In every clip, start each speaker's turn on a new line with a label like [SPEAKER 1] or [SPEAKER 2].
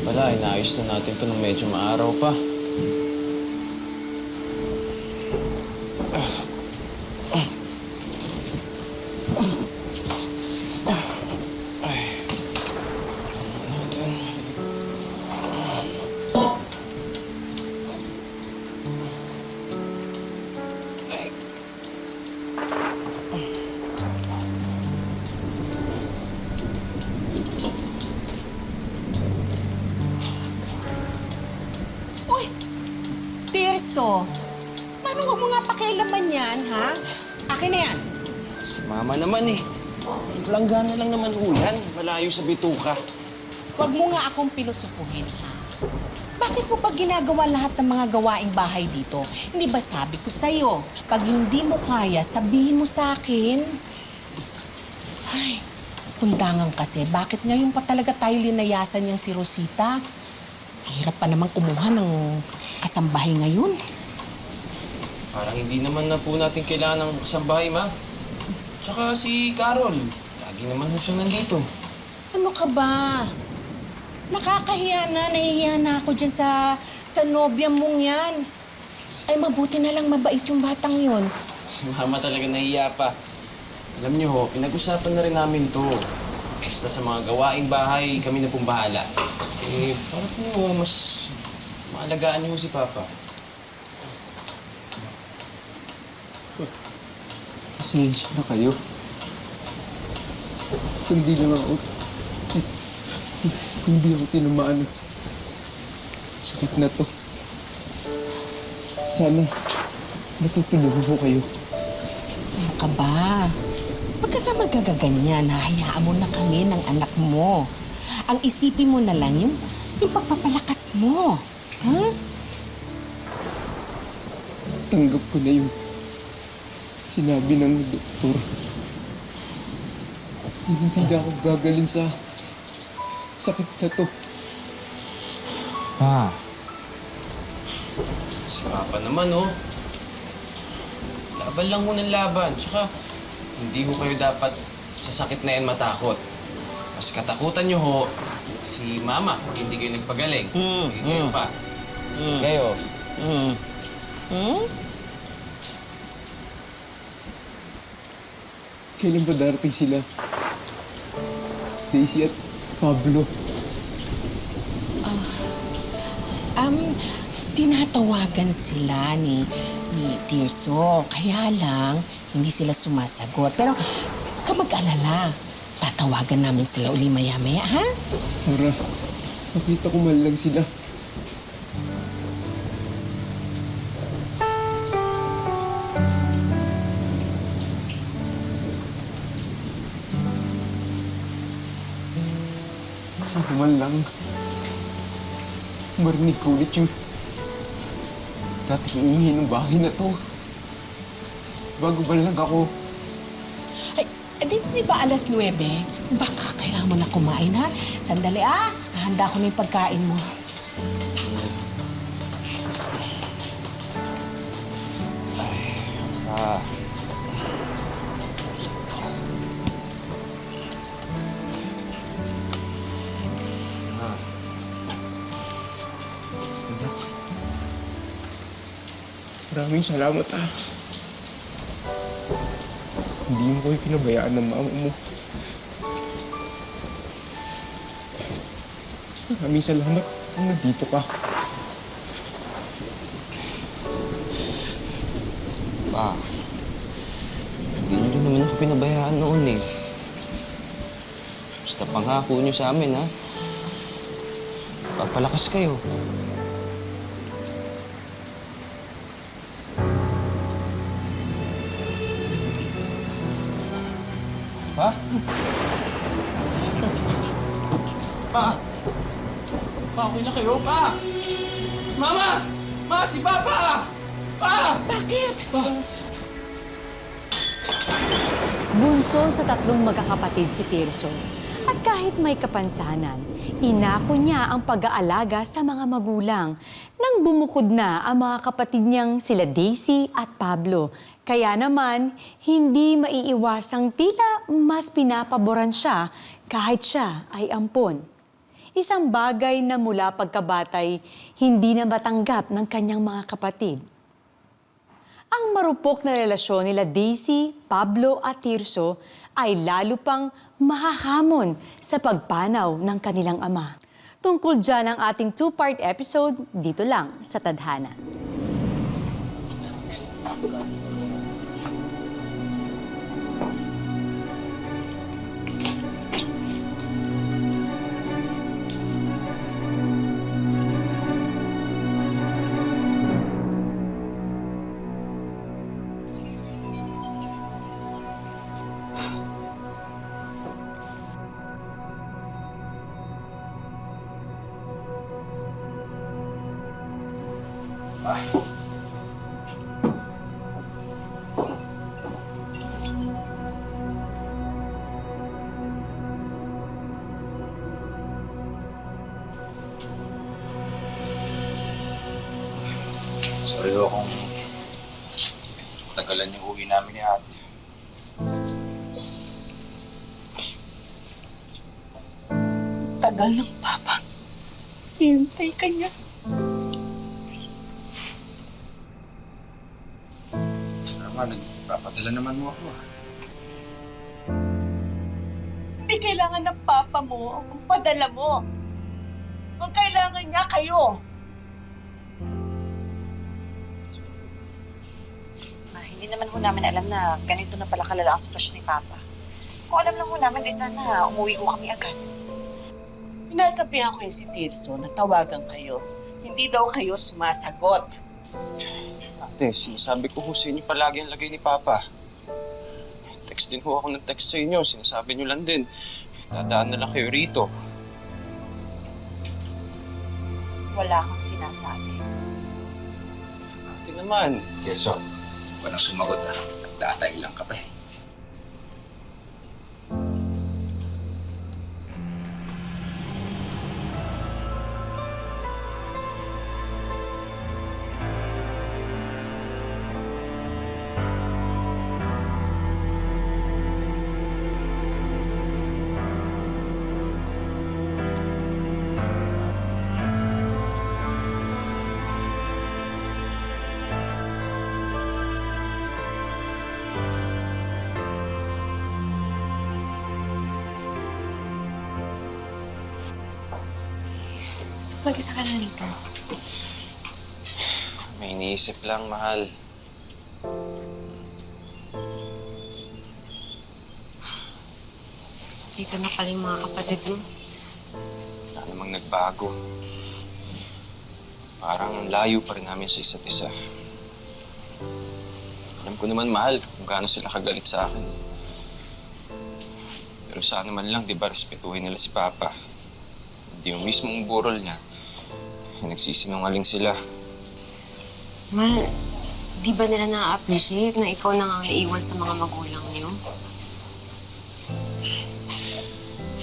[SPEAKER 1] pala, inaayos na natin to nung medyo maaraw pa.
[SPEAKER 2] Tirso, paano huwag mo nga pakialaman yan, ha? Akin na yan.
[SPEAKER 1] Si Mama naman eh. Langgana lang naman ulan. Malayo sa bituka.
[SPEAKER 2] Huwag mo nga akong pilosopuhin, ha? Bakit mo pa ginagawa lahat ng mga gawaing bahay dito? Hindi ba sabi ko sa'yo, pag hindi mo kaya, sabihin mo sa akin? Ay, kundangan kasi, bakit ngayon pa talaga tayo linayasan niyang si Rosita? Hirap pa naman kumuha ng kasambahay ngayon.
[SPEAKER 1] Parang hindi naman na po natin kailangan ng kasambahay, Ma. Tsaka si Carol. Lagi naman na siya nandito.
[SPEAKER 2] Ano ka ba? Nakakahiya na, nahihiya na ako dyan sa nobya mong yan. Ay, mabuti na lang mabait yung batang yun.
[SPEAKER 1] Si Mama talaga nahiya pa. Alam niyo ho, pinag-usapan na rin namin to. Basta sa mga gawaing bahay, kami na pong bahala. Eh, parang po mas maalagaan niyo si Papa.
[SPEAKER 3] Pasensya na kayo. Hindi lang ako... Hindi ako tinamaan. Sakit na to. Sana natutulungan ko kayo.
[SPEAKER 2] Ano ka ba? Huwag ka magagaganyan. Hahayaan mo na kami ng anak mo. Ang isipin mo na lang yung pagpapalakas mo. Ha?
[SPEAKER 3] Tanggap ko na yung sinabi ng doktor. Hindi na ako gagaling sa sakit na to.
[SPEAKER 1] Pa. Si Papa naman, oh. Laban lang ho ng laban. Tsaka, hindi ho kayo dapat sa sakit na yan matakot. Mas katakutan nyo ho, si Mama, pag hindi kayo nagpagaling. Kayo pa. Kayo.
[SPEAKER 3] Kailan ba darating sila? Daisy at Pablo.
[SPEAKER 2] Tinatawagan sila ni Tirso. Kaya lang, hindi sila sumasagot. Pero, huwag ka mag-alala. Tatawagan namin sila uli maya-maya, ha?
[SPEAKER 3] Para makita ko man lang sila. Sana man lang marinig ko ulit yung dating ingay ng bahay na to. Bago ba lang ako?
[SPEAKER 2] Ay, di ba alas 9? Baka kailangan mo na kumain, ha? Sandali, hahanda ko na yung pagkain mo.
[SPEAKER 3] Maraming salamat, Hindi mo ko pinabayaan ng mama mo. Maraming salamat kung nandito ka.
[SPEAKER 1] Pa. Hindi nyo rin naman ako pinabayaan noon eh. Basta pangako nyo sa amin, ha? Papalakas kayo. Pa? Pa? Pa, okay na kayo, Pa? Mama! Ma, si Papa! Pa!
[SPEAKER 2] Bakit?
[SPEAKER 1] Pa!
[SPEAKER 4] Bunso sa tatlong magkakapatid si Tirso. At kahit may kapansanan, inako niya ang pag-aalaga sa mga magulang nang bumukod na ang mga kapatid niyang sila Daisy at Pablo. Kaya naman, hindi maiiwasang tila mas pinapaboran siya kahit siya ay ampon. Isang bagay na mula pagkabatay hindi na matanggap ng kanyang mga kapatid. Ang marupok na relasyon nila Daisy, Pablo at Tirso ay lalo pang mahahamon sa pagpanaw ng kanilang ama. Tungkol dyan ang ating 2-part episode dito lang sa Tadhana.
[SPEAKER 1] Sorry ho kung tagalan yung uwi namin ni ate.
[SPEAKER 2] Tagal ng papa. Hintay ka niya.
[SPEAKER 1] Tama, nagpapadala naman mo ako.
[SPEAKER 2] Hindi kailangan ng papa mo ang padala mo. Ang kailangan niya kayo.
[SPEAKER 5] Hindi naman ho namin alam na ganito na pala kalala ang sitwasyon ni Papa. Kung alam lang ho namin, di sana umuwi ho kami agad.
[SPEAKER 2] Pinasabihan ko yung si Tirso na tawagan kayo. Hindi daw kayo sumasagot.
[SPEAKER 1] Ate, sinasabi ko ho sa inyo palagi ang lagay ni Papa. Text din ho ako ng text sa inyo. Sinasabi nyo lang din. Dadaan na lang kayo rito.
[SPEAKER 5] Wala kang sinasabi.
[SPEAKER 1] Ate naman. Yeso, walang sumagot ah. Nagdatay lang ka pa eh.
[SPEAKER 5] Mag-isa ka na rito.
[SPEAKER 1] May iniisip lang, mahal.
[SPEAKER 5] Dito na pala yung mga kapatid mo.
[SPEAKER 1] Wala namang nagbago. Parang ang layo pa rin namin sa isa't isa. Alam ko naman, mahal, kung gaano sila kagalit sa akin. Pero sana man lang, di ba, respetuhin nila si Papa. Hindi yung mismong burol niya. Nagsisinungaling sila.
[SPEAKER 6] Mal, di ba nila na-appreciate na ikaw na nga naiwan sa mga magulang niyo?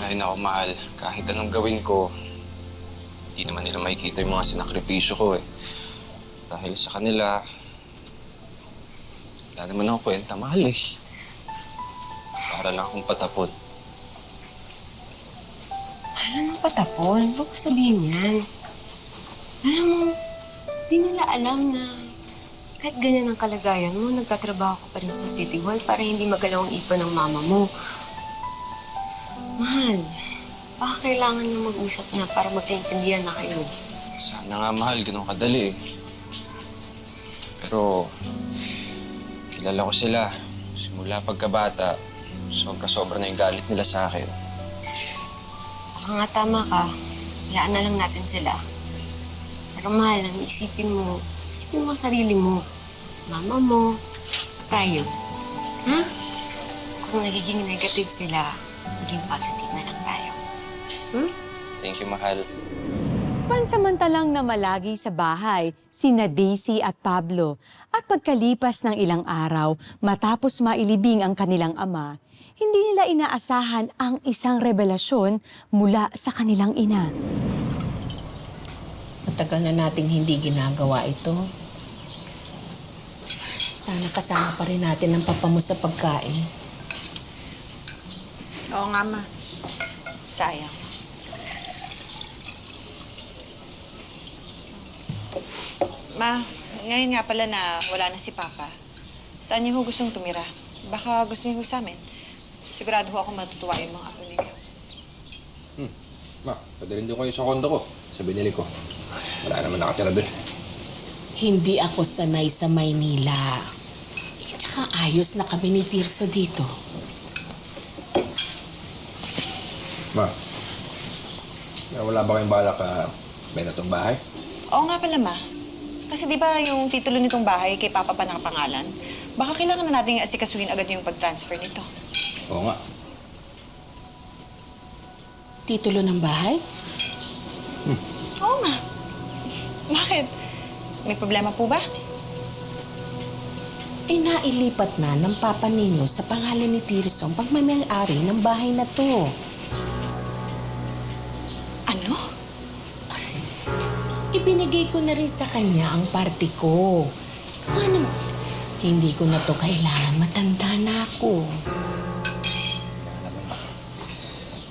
[SPEAKER 1] Ay, naku, mahal. Kahit anong gawin ko, hindi naman nila makikita yung mga sinakripisyo ko eh. Dahil sa kanila, wala naman akong kwenta, mahal eh. Para lang akong patapon.
[SPEAKER 6] Alam mo, patapon. Huwag ko sabihin yan. Alam mo, di nila alam na kahit ganyan ang kalagayan mo, nagtatrabaho ka pa rin sa City Hall para hindi magalaw ang ipon ng mama mo. Mahal, baka kailangan na mag-usap na para magkaintindihan na kayo.
[SPEAKER 1] Sana nga, mahal, ganun kadali eh. Pero, kilala ko sila. Simula pagkabata, sobra-sobra na yung galit nila sa akin.
[SPEAKER 6] Baka nga tama ka, hayaan na lang natin sila. Pero mahal, ang isipin mo ang sarili mo. Mama mo, tayo. Ha? Kung nagiging negative sila, maging positive na lang tayo.
[SPEAKER 1] Thank you, mahal.
[SPEAKER 4] Pansamantalang namalagi sa bahay sina Daisy at Pablo at pagkalipas ng ilang araw matapos mailibing ang kanilang ama, hindi nila inaasahan ang isang revelasyon mula sa kanilang ina.
[SPEAKER 2] Matagal na nating hindi ginagawa ito. Sana kasama pa rin natin ang papa mo sa pagkain.
[SPEAKER 5] Oo nga, ma. Sayang. Ma, ngayon nga pala na wala na si Papa. Saan niyo ho gustong tumira? Baka gusto niyo ho sa amin. Sigurado ho ako matutuwa yung mga apo ninyo.
[SPEAKER 7] Ma, padalhin din ko yung sa kondo ko. Sa binili ko. Wala naman nakatira dun.
[SPEAKER 2] Hindi ako sanay sa Maynila. Tsaka ayos na kami ni Tirso dito.
[SPEAKER 7] Ma, wala ba kayong balak benta tong bahay?
[SPEAKER 5] Oo nga pala, Ma. Kasi di ba yung titulo nitong bahay kay Papa pa nakapangalan? Baka kailangan na natin asikasuhin agad yung pag-transfer nito.
[SPEAKER 7] Oo nga.
[SPEAKER 2] Titulo ng bahay?
[SPEAKER 5] Oo nga. Bakit? May problema po ba?
[SPEAKER 2] Nailipat na ng papa ninyo sa pangalan ni Tirso ang pagmamayari ng bahay na to.
[SPEAKER 5] Ano?
[SPEAKER 2] Ibinigay ko na rin sa kanya ang party ko. Kung ano, hindi ko na to kailangan, matanda na ako.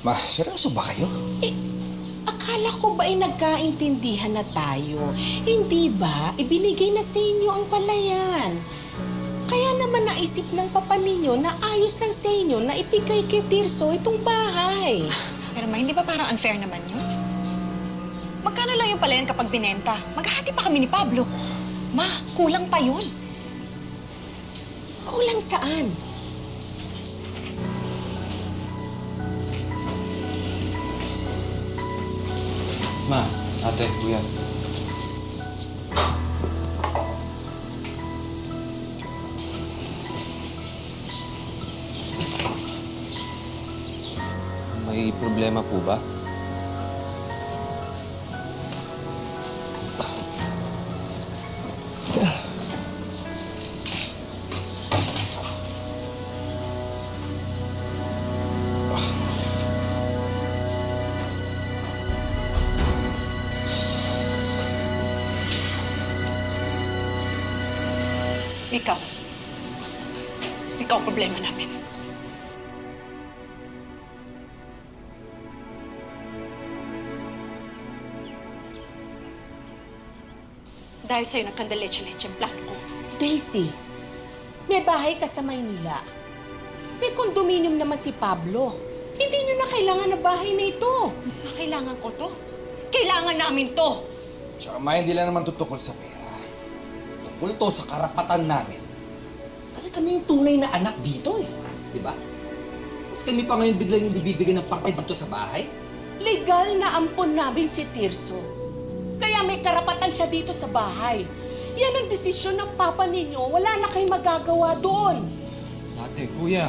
[SPEAKER 7] Ma, seryoso ba kayo?
[SPEAKER 2] Akala ko ba nagkaintindihan na tayo? Hindi ba? Ibinigay na sa inyo ang palayan. Kaya naman naisip ng papa ninyo na ayos lang sa inyo na ibigay kay Tirso itong bahay.
[SPEAKER 5] Pero Ma, hindi ba parang unfair naman yun? Magkano lang yung palayan kapag binenta? Maghahati pa kami ni Pablo. Ma, kulang pa yun.
[SPEAKER 2] Kulang saan?
[SPEAKER 1] Ma, ate, kuya. May problema po ba?
[SPEAKER 5] Ikaw. Ikaw ang problema namin. Dahil sa'yo nagkandaletsya-letsya ang plano ko.
[SPEAKER 2] Daisy, may bahay ka sa Maynila. May kondominium naman si Pablo. Hindi nyo na kailangan ng bahay na ito.
[SPEAKER 5] Kailangan ko to. Kailangan namin to.
[SPEAKER 7] Tsaka ma, hindi lang naman tutukol sa pera. Tungkol to sa karapatan namin. Kasi kami yung tunay na anak dito eh. Di ba? Tapos kami pa ngayon biglang hindi bibigyan ng parte dito sa bahay.
[SPEAKER 2] Legal na ampon namin si Tirso. Kaya may karapatan siya dito sa bahay. Yan ang desisyon ng papa ninyo. Wala na kayong magagawa doon.
[SPEAKER 1] Ate, kuya.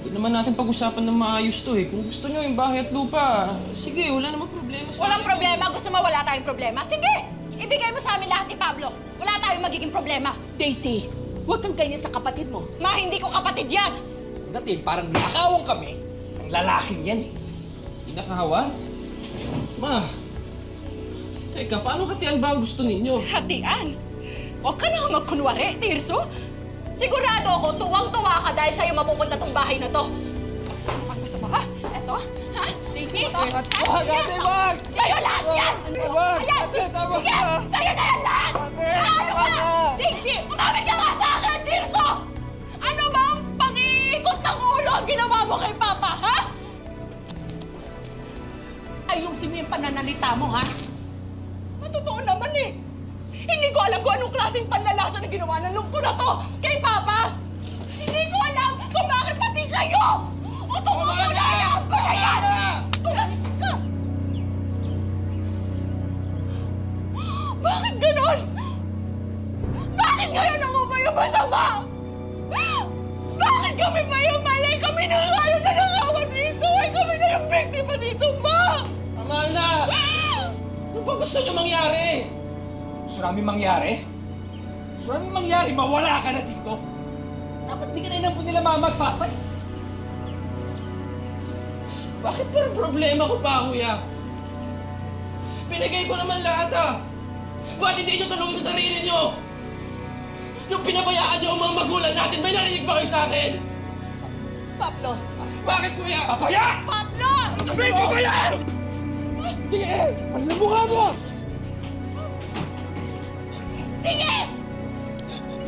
[SPEAKER 1] Hindi naman natin pag-usapan ng maayos to eh. Kung gusto nyo yung bahay at lupa, sige, wala namang problema sa
[SPEAKER 8] Walang
[SPEAKER 1] akin.
[SPEAKER 8] problema. Gusto mo wala tayong problema? Sige! Ibigay mo sa amin lahat ni Pablo. Wala tayong magiging problema.
[SPEAKER 2] Daisy, huwag kang ganyan sa kapatid mo.
[SPEAKER 8] Ma, hindi ko kapatid yan!
[SPEAKER 7] Datin, parang nakawang kami ng lalaking yan eh.
[SPEAKER 1] Pinakahawa? Ma, teka, paano katian ba ang gusto ninyo?
[SPEAKER 8] Hatian! Huwag ka na magkunwari, Tirso. Sigurado ako, tuwang-tuwa ka dahil sa'yo mapupunta tong bahay na to. Ang gusto mo, ha? Eto? Ha? Daisy, ito?
[SPEAKER 3] Wag, ate, wag!
[SPEAKER 8] Sa'yo lahat yan!
[SPEAKER 3] Ate, wag!
[SPEAKER 8] Ayan!
[SPEAKER 3] Ate, tama
[SPEAKER 8] Sige!
[SPEAKER 3] ka!
[SPEAKER 8] Sa'yo na yan lahat!
[SPEAKER 3] Ate,
[SPEAKER 8] Ano
[SPEAKER 3] tama
[SPEAKER 8] ba?
[SPEAKER 3] ka!
[SPEAKER 8] Daisy! Umamit ka nga sa akin, Tirso! Ano bang pang-iikot ng ulo ang ginawa mo kay Papa, ha?
[SPEAKER 2] Ayusin mo yung pananalita mo, ha?
[SPEAKER 8] Totoo naman eh. Hindi ko alam kung anong klaseng panlalasa na ginawa ng lungko na to kay Papa. Hindi ko alam kung bakit pati kayo o tumutulay ang palayan. Tumalik ka. Bakit ganon? Bakit kayo nakuha yung masama? Bakit kami pa yung mali? Kami na nga yung nanakawan dito. Ay, kami na yung biktima dito, Ma.
[SPEAKER 1] Tama na! Ano ba gusto nyo mangyari?
[SPEAKER 7] Gusto namin mangyari? Gusto namin mangyari, mawala ka na dito. Dapat di ka na inampun nila mama at papa eh.
[SPEAKER 1] Bakit parang problema ko pa, kuya? Pinagay ko naman lahat, ah! Bakit hindi nyo tanongin yung sarili nyo? Nung pinabayaan nyo ang mga magulang natin, may narinig ba kayo sa akin?
[SPEAKER 2] Pablo!
[SPEAKER 1] Bakit, kuya?
[SPEAKER 7] Papaya!
[SPEAKER 2] Pablo!
[SPEAKER 7] Sabi mo ba yan?
[SPEAKER 3] Sige! Palang mukha mo!
[SPEAKER 2] Sige!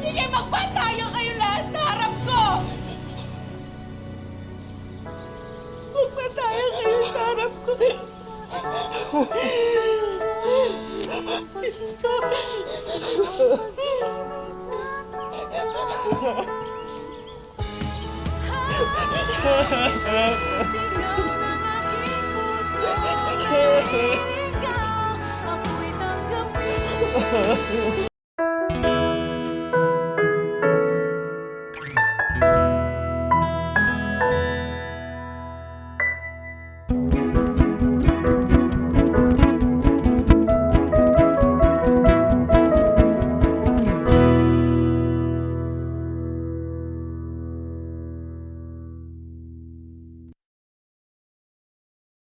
[SPEAKER 2] Sige, magpatayo kayo lahat sa harap ko! Magpatayo kayo sa harap ko.